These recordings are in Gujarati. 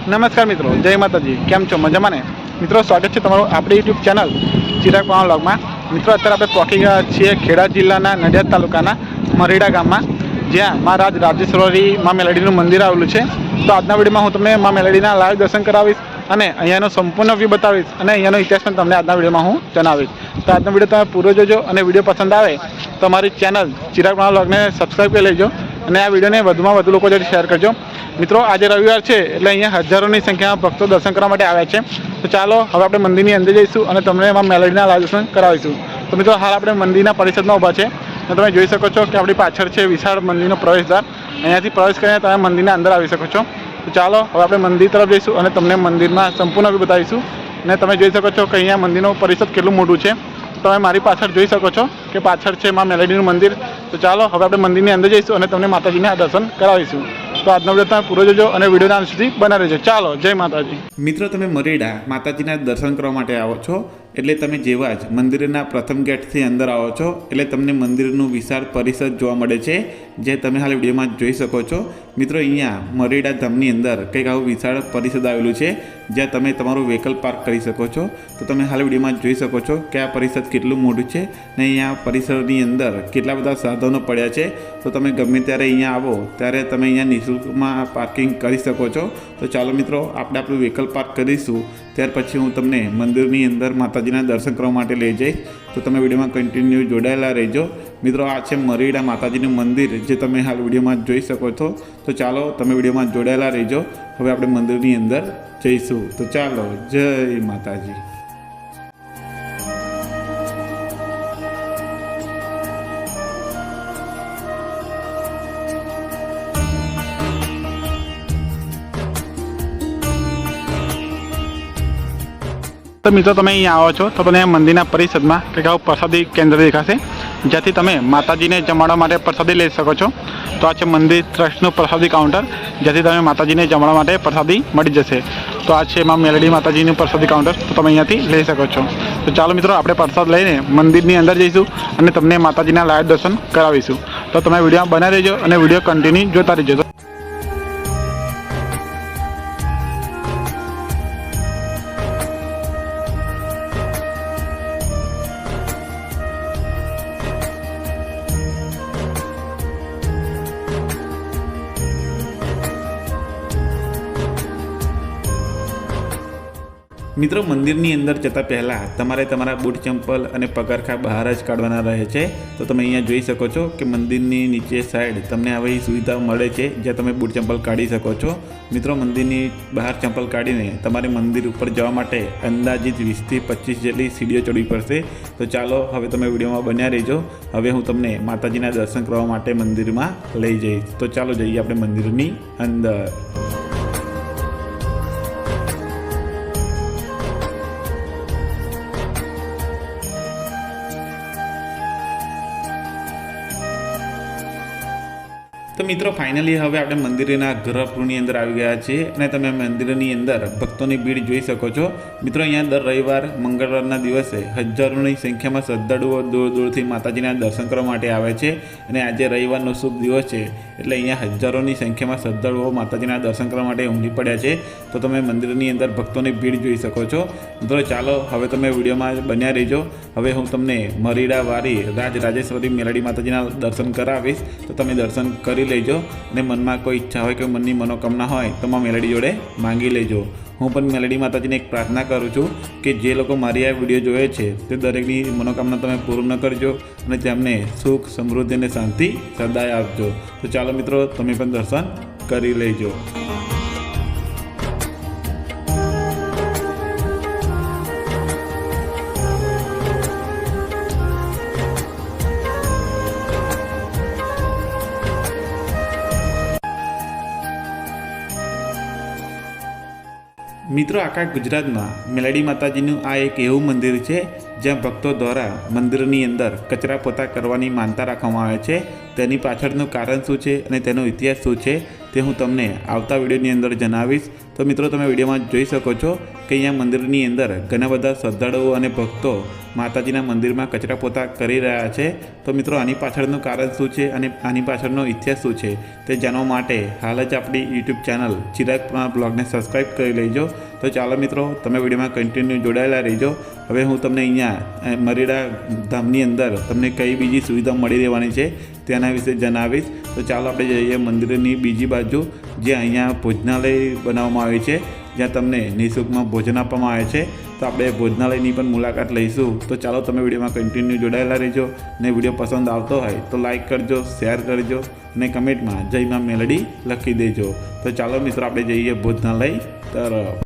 નમસ્કાર મિત્રો, જય માતાજી. કેમ છો? મજામાં ને? મિત્રો, સ્વાગત છે તમારું આપણી યુટ્યુબ ચેનલ ચિરાગ પવાર વ્લોગમાં. મિત્રો, અત્યારે આપણે પહોંચી ગયા છીએ ખેડા જિલ્લાના નડિયાદ તાલુકાના મરીડા ગામમાં, જ્યાં મા રાજેશ્વરી મા મેલડીનું મંદિર આવેલું છે. તો આજના વિડીયોમાં હું તમને મા મેલડીના લાઈવ દર્શન કરાવીશ અને અહીંયાનો સંપૂર્ણ વ્યૂ બતાવીશ અને અહીંયાનો ઇતિહાસ પણ તમને આજના વિડીયોમાં હું જણાવીશ. તો આજનો વિડીયો તમે પૂરો જોજો અને વિડીયો પસંદ આવે તો અમારી ચેનલ ચિરાગ પવાર વ્લોગને સબસ્ક્રાઈબ કરી લેજો અને આ વિડીયોને વધુમાં વધુ લોકો જોડે શેર કરજો. મિત્રો, આજે રવિવાર છે એટલે અહીંયા હજારોની સંખ્યામાં ભક્તો દર્શન કરવા માટે આવ્યા છે. તો ચાલો હવે આપણે મંદિરની અંદર જઈશું અને તમને એમાં મેલડીના લાઈવ દર્શન કરાવીશું. તો મિત્રો, હાલ આપણે મંદિરના પરિસરમાં ઊભા છે અને તમે જોઈ શકો છો કે આપણી પાછળ છે વિશાળ મંદિરનો પ્રવેશદ્વાર. અહીંયાથી પ્રવેશ કરીને તમે મંદિરના અંદર આવી શકો છો. તો ચાલો હવે આપણે મંદિર તરફ જઈશું અને તમને મંદિરમાં સંપૂર્ણ બતાવીશું. અને તમે જોઈ શકો છો કે અહીંયા મંદિરનું પરિસર કેટલું મોટું છે. તમે મારી પાછળ જોઈ શકો છો કે પાછળ છે મા મેલડીનું મંદિર. તો ચાલો હવે આપણે મંદિરની અંદર જઈશું અને તમને માતાજીના દર્શન કરાવીશું. તો આજનો વિડીયો તમે પૂરો જોજો અને વિડીયોના અંત સુધી બના રહેજો. ચાલો, જય માતાજી. મિત્રો, તમે મરીડા માતાજીના દર્શન કરવા માટે આવો છો એટલે તમે જેવા જ મંદિરના પ્રથમ ગેટથી અંદર આવો છો એટલે તમને મંદિરનું વિશાળ પરિસર જોવા મળે છે, જે તમે હાલ વિડીયોમાં જોઈ શકો છો. મિત્રો, અહીંયા મરીડા ધામની અંદર કંઈક આવું વિશાળ પરિસર આવેલું છે, જ્યાં તમે તમારું વ્હીકલ પાર્ક કરી શકો છો. તો તમે હાલ વિડીયોમાં જોઈ શકો છો કે આ પરિસર કેટલું મોટું છે ને અહીંયા પરિસરની અંદર કેટલા બધા સાધનો પડ્યા છે. તો તમે ગમે ત્યારે અહીંયા આવો ત્યારે તમે અહીંયા નિઃશુલ્કમાં પાર્કિંગ કરી શકો છો. તો ચાલો મિત્રો, આપણે આપણું વ્હીકલ પાર્ક કરીશું, ત્યાર પછી હું તમને મંદિરની અંદર માતાજીના દર્શન કરવા માટે લઈ જઈશ. તો તમે વિડીયોમાં કન્ટિન્યુ જોડાયેલા રહેજો. મિત્રો, આ છે મરીડા માતાજીનું મંદિર, જે તમે હાલ વિડીયોમાં જોઈ શકો છો. તો ચાલો તમે વિડીયોમાં જોડાયેલા રહેજો. હવે આપણે મંદિરની અંદર જઈશું. તો ચાલો, જય માતાજી. તો મિત્રો, તમે અહીંયા આવો છો તો તમને મંદિરના પરિસરમાં કંઈક આવું પ્રસાદી કેન્દ્ર દેખાશે, જ્યાંથી તમે માતાજીને જમાડવા માટે પ્રસાદી લઈ શકો છો. તો આ છે મંદિર ટ્રસ્ટનું પ્રસાદી કાઉન્ટર, જ્યાંથી તમે માતાજીને જમાડવા માટે પ્રસાદી મળી જશે. તો આ છે મા મેલડી માતાજીનું પ્રસાદી કાઉન્ટર, તો તમે અહીંયાથી લઈ શકો છો. તો ચાલો મિત્રો, આપણે પ્રસાદ લઈને મંદિરની અંદર જઈશું અને તમને માતાજીના લાઈવ દર્શન કરાવીશું. તો તમે વિડીયો બનાવી રહેજો અને વિડીયો કન્ટિન્યુ જોતા રહેજો. મિત્રો, મંદિરની અંદર જતાં પહેલાં તમારે તમારા બૂટ ચંપલ અને પગરખાં બહાર જ કાઢવાના રહે છે. તો તમે અહીંયા જોઈ શકો છો કે મંદિરની નીચે સાઈડ તમને આવી સુવિધા મળે છે, જ્યાં તમે બૂટ ચંપલ કાઢી શકો છો. મિત્રો, મંદિરની બહાર ચંપલ કાઢીને તમારે મંદિર ઉપર જવા માટે અંદાજિત 20થી 25 જેટલી સીડીઓ ચડવી પડશે. તો ચાલો હવે તમે વિડીયોમાં બન્યા રહેજો. હવે હું તમને માતાજીના દર્શન કરવા માટે મંદિરમાં લઈ જઈશ. તો ચાલો જઈએ આપણે મંદિરની અંદર. તો મિત્રો, ફાઇનલી હવે આપણે મંદિરના ગર્ભગૃહની અંદર આવી ગયા છીએ અને તમે મંદિરની અંદર ભક્તોની ભીડ જોઈ શકો છો. મિત્રો, અહીંયા દર રવિવાર મંગળવારના દિવસે હજારોની સંખ્યામાં શ્રદ્ધાળુઓ દૂર દૂરથી માતાજીના દર્શન કરવા માટે આવે છે અને આજે રવિવારનો શુભ દિવસ છે એટલે અહીંયા હજારોની સંખ્યામાં શ્રદ્ધાળુઓ માતાજીના દર્શન કરવા માટે ઉમટી પડ્યા છે. તો તમે મંદિરની અંદર ભક્તોની ભીડ જોઈ શકો છો. મિત્રો, ચાલો હવે તમે વિડીયોમાં બન્યા રહેજો. હવે હું તમને મરીડાવાળી રાજેશ્વરી મેલડી માતાજીના દર્શન કરાવીશ. તો તમે દર્શન કરી લેજો અને મનમાં કોઈ ઈચ્છા હોય કે મનની મનોકામના હોય તો માં મેલડી જોડે માંગી લેજો. હું પણ મેલડી માતાજીને એક પ્રાર્થના કરું છું કે જે લોકો મારી આ વિડીયો જોવે છે તે દરેકની મનોકામના તમે પૂર્ણ કરજો અને તેમને સુખ, સમૃદ્ધિ અને શાંતિ સદાય આપજો. તો ચાલો મિત્રો, તમે પણ દર્શન કરી લેજો. મિત્રો, આખા ગુજરાતમાં મેલડી માતાજીનું આ એક એવું મંદિર છે જ્યાં ભક્તો દ્વારા મંદિરની અંદર કચરા પોતા કરવાની માનતા રાખવામાં આવે છે. તેની પાછળનું કારણ શું છે અને તેનો ઇતિહાસ શું છે તે હું તમને આવતા વિડીયોની અંદર જણાવીશ. તો મિત્રો તમે વિડીયોમાં જોઈ શકો છો કે અહીંયા મંદિરની અંદર ઘણા બધા શ્રદ્ધાળુઓ અને ભક્તો માતાજીના મંદિરમાં કચરા પોતા કરી રહ્યા છે. તો મિત્રો આની પાછળનું કારણ શું છે અને આની પાછળનો ઇતિહાસ શું છે તે જાણવા માટે હાલ જ આપણી યુટ્યુબ ચેનલ ચિરાગ પ્રમાણ બ્લોગને સબસ્ક્રાઈબ કરી લેજો. તો ચાલો મિત્રો તમે વિડીયોમાં કન્ટિન્યુ જોડાયેલા રહેજો. હવે હું તમને અહીંયા મરીડા ધામની અંદર તમને કઈ બીજી સુવિધા મળી રહેવાની છે તેના વિશે જણાવીશ. તો ચાલો આપણે જઈએ મંદિરની બીજી બાજુ, જે અહીંયા ભોજનાલય બનાવવામાં આવે છે, જ્યાં તમને નિઃશુલ્કમાં ભોજન આપવામાં આવે છે. તો આપણે ભોજનાલયની પણ મુલાકાત લઈશું. તો ચાલો તમે વિડીયોમાં કન્ટિન્યુ જોડાયેલા રહેજો. ને વિડીયો પસંદ આવતો હોય તો લાઈક કરજો, શેર કરજો અને કમેન્ટમાં જય માં મેલડી લખી દેજો. તો ચાલો મિત્રો આપણે જઈએ ભોજનાલય તરફ.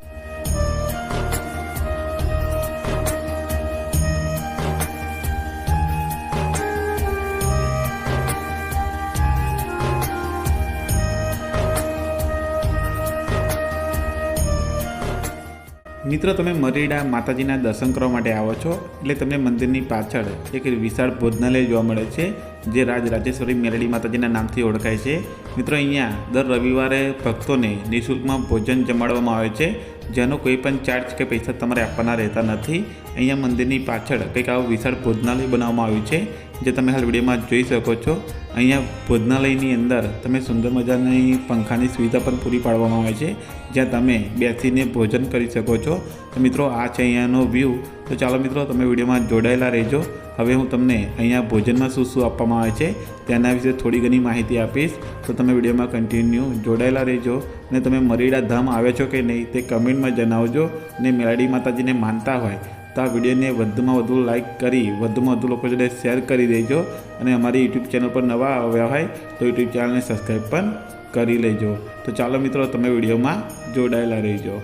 મિત્રો તમે મરીડા માતાજીના દર્શન કરવા માટે આવો છો એટલે તમને મંદિરની પાછળ એક વિશાળ ભોજનાલય જોવા મળે છે, જે રાજરાજેશ્વરી મેલડી માતાજીના નામથી ઓળખાય છે. મિત્રો અહીંયા દર રવિવારે ભક્તોને નિઃશુલ્કમાં ભોજન જમાડવામાં આવે છે, જેનો કોઈ પણ ચાર્જ કે પૈસા તમારે આપવાના રહેતા નથી. અહીંયા મંદિરની પાછળ કંઈક આવું વિશાળ ભોજનાલય બનાવવામાં આવ્યું છે, જે તમે હાલ વિડીયોમાં જોઈ શકો છો. અહીંયા ભોજનાલયની અંદર તમે સુંદર મજાની પંખાની સુવિધા પણ પૂરી પાડવામાં આવે છે, જ્યાં તમે બેસીને ભોજન કરી શકો છો. તો મિત્રો આ છે અહીંયાનો વ્યૂ. તો ચાલો મિત્રો તમે વિડીયોમાં જોડાયેલા રહેજો. હવે હું તમને અહીંયા ભોજનમાં શું શું આપવામાં આવે છે તેના વિશે થોડી ઘણી માહિતી આપીશ. તો તમે વિડીયોમાં કન્ટિન્યુ જોડાયેલા રહેજો. અને તમે મરીડા ધામ આવ્યા છો કે નહીં તે કમેન્ટમાં જણાવજો. અને મેલડી માતાજીને માનતા હોય તો આ વિડીયોને વધુમાં વધુ લાઇક કરી વધુમાં વધુ લોકો જોડે શેર કરી દેજો. અને અમારી યુટ્યુબ ચેનલ પર નવા આવ્યા હોય તો યુટ્યુબ ચેનલને સબસ્ક્રાઈબ પણ કરી લેજો. તો ચાલો મિત્રો તમે વિડીયોમાં જોડાયેલા રહેજો.